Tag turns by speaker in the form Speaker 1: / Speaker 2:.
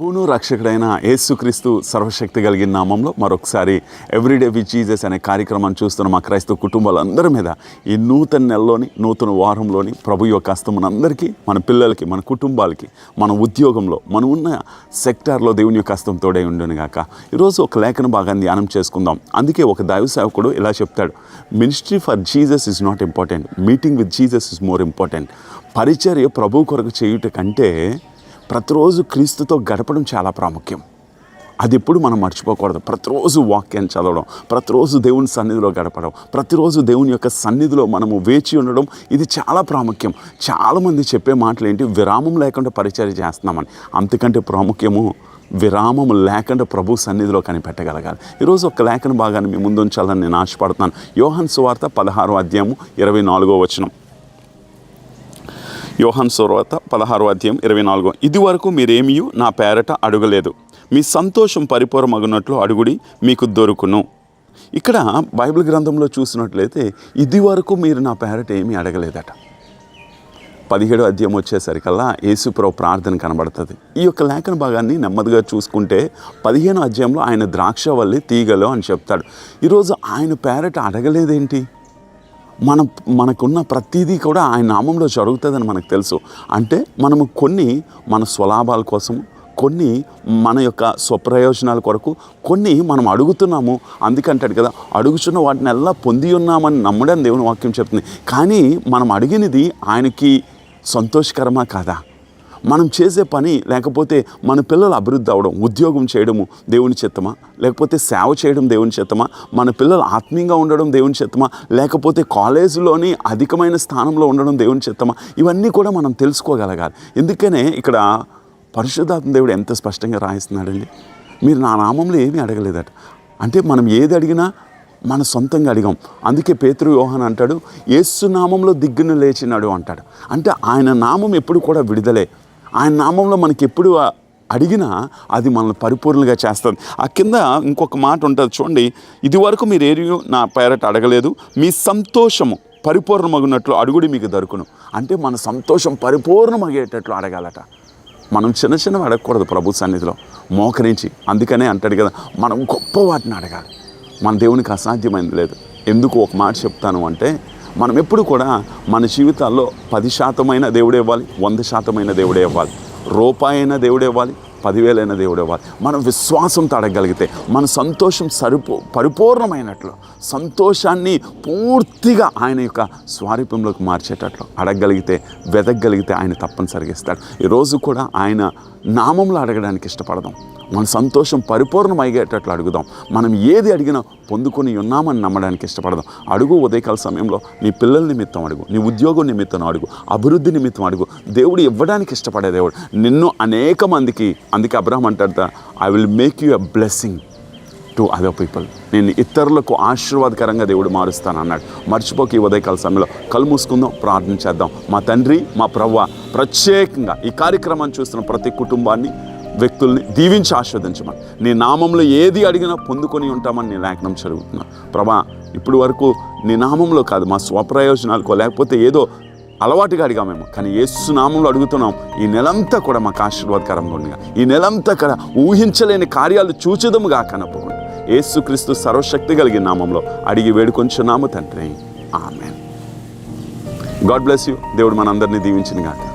Speaker 1: ప్రభువును రక్షకుడైన యేసుక్రీస్తు సర్వశక్తి కలిగిన నామంలో మరొకసారి ఎవ్రీడే విత్ జీసస్ అనే కార్యక్రమాన్ని చూస్తున్న మా క్రైస్తవ కుటుంబాలందరి మీద ఈ నూతన నెలలోని నూతన వారంలోని ప్రభు యొక్క హస్తం మనందరికీ, మన పిల్లలకి, మన కుటుంబాలకి, మన ఉద్యోగంలో, మనం ఉన్న సెక్టార్లో దేవుని యొక్క హస్తం తోడై ఉండును గాక. ఈరోజు ఒక లేఖన భాగాన్ని ధ్యానం చేసుకుందాం. అందుకే ఒక దైవ సేవకుడు ఇలా చెప్తాడు, ministry for Jesus is not important, meeting with Jesus is more important. పరిచర్య ప్రభు కొరకు చేయుట కంటే ప్రతిరోజు క్రీస్తుతో గడపడం చాలా ప్రాముఖ్యం. అది ఎప్పుడు మనం మర్చిపోకూడదు. ప్రతిరోజు వాక్యాన్ని చదవడం, ప్రతిరోజు దేవుని సన్నిధిలో గడపడం, ప్రతిరోజు దేవుని యొక్క సన్నిధిలో మనము వేచి ఉండడం, ఇది చాలా ప్రాముఖ్యం. చాలామంది చెప్పే మాటలు ఏంటి, విరామం లేకుండా పరిచర్య చేస్తున్నామని. అంతకంటే ప్రాముఖ్యము విరామం లేకుండా ప్రభు సన్నిధిలో కనిపెట్టగలగాలి. ఈరోజు ఒక లేఖన భాగాన్ని మీ ముందు ఉంచాలని నేను ఆశపడుతున్నాను. యోహాను సువార్త 16వ అధ్యాయము 24వ వచనం. యోహాను సువార్త 16వ అధ్యాయం 24. ఇదివరకు మీరేమీ నా పేరట అడగలేదు, మీ సంతోషం పరిపూర్ణమగునట్లు అడుగుడి, మీకు దొరుకును. ఇక్కడ బైబిల్ గ్రంథంలో చూసినట్లయితే ఇదివరకు మీరు నా పేరట ఏమీ అడగలేదట. 17వ అధ్యాయం వచ్చేసరికల్లా యేసుప్రభు ప్రార్థన కనబడుతుంది. ఈ యొక్క లేఖన భాగాన్ని నెమ్మదిగా చూసుకుంటే 15వ అధ్యాయంలో ఆయన ద్రాక్షవల్లి తీగలు అని చెప్తాడు. ఈరోజు ఆయన పేరట అడగలేదేంటి? మనకున్న ప్రతిదీ కూడా ఆయన నామంలో జరుగుతుందని మనకు తెలుసు. అంటే మనము కొన్ని మన స్వలాభాల కోసం, కొన్ని మన యొక్క స్వప్రయోజనాల కొరకు, కొన్ని మనం అడుగుతున్నాము. అందుకంటాడు కదా, అడుగుతున్న వాటిని ఎలా పొంది ఉన్నామని నమ్మడం దేవుని వాక్యం చెప్తుంది. కానీ మనం అడిగినది ఆయనకి సంతోషకరమా కాదా? మనం చేసే పని, లేకపోతే మన పిల్లలు అభివృద్ధి అవ్వడం, ఉద్యోగం చేయడము దేవుని చిత్తమా, లేకపోతే సేవ చేయడం దేవుని చిత్తమా, మన పిల్లలు ఆత్మీయంగా ఉండడం దేవుని చిత్తమా, లేకపోతే కాలేజీలోని అధికమైన స్థానంలో ఉండడం దేవుని చిత్తమా, ఇవన్నీ కూడా మనం తెలుసుకోగలగాలి. ఎందుకనే ఇక్కడ పరిశుద్ధాత్మ దేవుడు ఎంత స్పష్టంగా రాయిస్తున్నాడండి, మీరు నా నామంలో ఏమీ అడగలేదట. అంటే మనం ఏది అడిగినా మన సొంతంగా అడిగాం. అందుకే పేతురు యోహాను అంటాడు, యేసు నామంలో దిగ్గున లేచినాడు అంటాడు. అంటే ఆయన నామం ఎప్పుడు కూడా విడుదలే. ఆయన నామంలో మనకి ఎప్పుడు అడిగినా అది మనల్ని పరిపూర్ణంగా చేస్తుంది. ఆ కింద ఇంకొక మాట ఉంటుంది చూడండి, ఇదివరకు మీరు ఏమీ నా పేరట అడగలేదు, మీ సంతోషము పరిపూర్ణమగునట్లు అడుగుడి, మీకు దొరుకును. అంటే మన సంతోషం పరిపూర్ణమయ్యేటట్లు అడగాలట. మనం చిన్న చిన్నవి అడగకూడదు ప్రభు సన్నిధిలో మోకరించి. అందుకనే అంటాడు కదా, మనం గొప్ప వాటిని అడగాలి. మన దేవునికి అసాధ్యమైనది లేదు. ఎందుకు ఒక మాట చెప్తాను అంటే, మనం ఎప్పుడు కూడా మన జీవితాల్లో 10% దేవుడే ఇవ్వాలి, 100% దేవుడే ఇవ్వాలి, రూపాయైనా దేవుడే ఇవ్వాలి, 10,000 దేవుడే ఇవ్వాలి. మనం విశ్వాసంతో అడగగలిగితే మన సంతోషం పరిపూర్ణమైనట్లు, సంతోషాన్ని పూర్తిగా ఆయన యొక్క స్వారూప్యంలోకి మార్చేటట్లు అడగగలిగితే, వెతకగలిగితే ఆయన తప్పనిసరిగా ఇస్తాడు. ఈరోజు కూడా ఆయన నామంలో అడగడానికి ఇష్టపడదాం. మన సంతోషం పరిపూర్ణమయ్యేటట్లు అడుగుదాం. మనం ఏది అడిగినా పొందుకొని ఉన్నామని నమ్మడానికి ఇష్టపడదాం. అడుగు, ఉదయకాల సమయంలో నీ పిల్లల నిమిత్తం అడుగు, నీ ఉద్యోగం నిమిత్తం అడుగు, అభివృద్ధి నిమిత్తం అడుగు. దేవుడు ఇవ్వడానికి ఇష్టపడే దేవుడు. నిన్ను అనేక మందికి, అందుకే అబ్రహాం అంటాడు, I will make you a blessing to other people. నేను ఇతరులకు ఆశీర్వాదకరంగా దేవుడు మారుస్తాను అన్నాడు. మర్చిపోక ఈ ఉదయకాల సమయంలో కళ్ళు మూసుకుందాం, ప్రార్థన చేద్దాం. మా తండ్రి, మా ప్రభువా, ప్రత్యేకంగా ఈ కార్యక్రమాన్ని చూస్తున్న ప్రతి కుటుంబాన్ని, వ్యక్తుల్ని దీవించి ఆస్వాదించమని, నీ నామంలో ఏది అడిగినా పొందుకొని ఉంటామని నీ లేఖనం చదువుతున్నాను ప్రభా. ఇప్పుడు వరకు నీ నామంలో కాదు, మా స్వప్రయోజనాలకో లేకపోతే ఏదో అలవాటుగా అడిగామేమో, కానీ యేసు నామంలో అడుగుతున్నాం. ఈ నెలంతా కూడా మాకు ఆశీర్వాదకరంగా ఉండగా, ఈ నెలంతా కూడా ఊహించలేని కార్యాలు చూచుదముగా కనపకుండా, యేసుక్రీస్తు సర్వశక్తి కలిగిన నామంలో అడిగి వేడుకొంచున్నాము తండ్రి, ఆమేన్. God bless you. దేవుడు మనందరినీ దీవించిన గాక.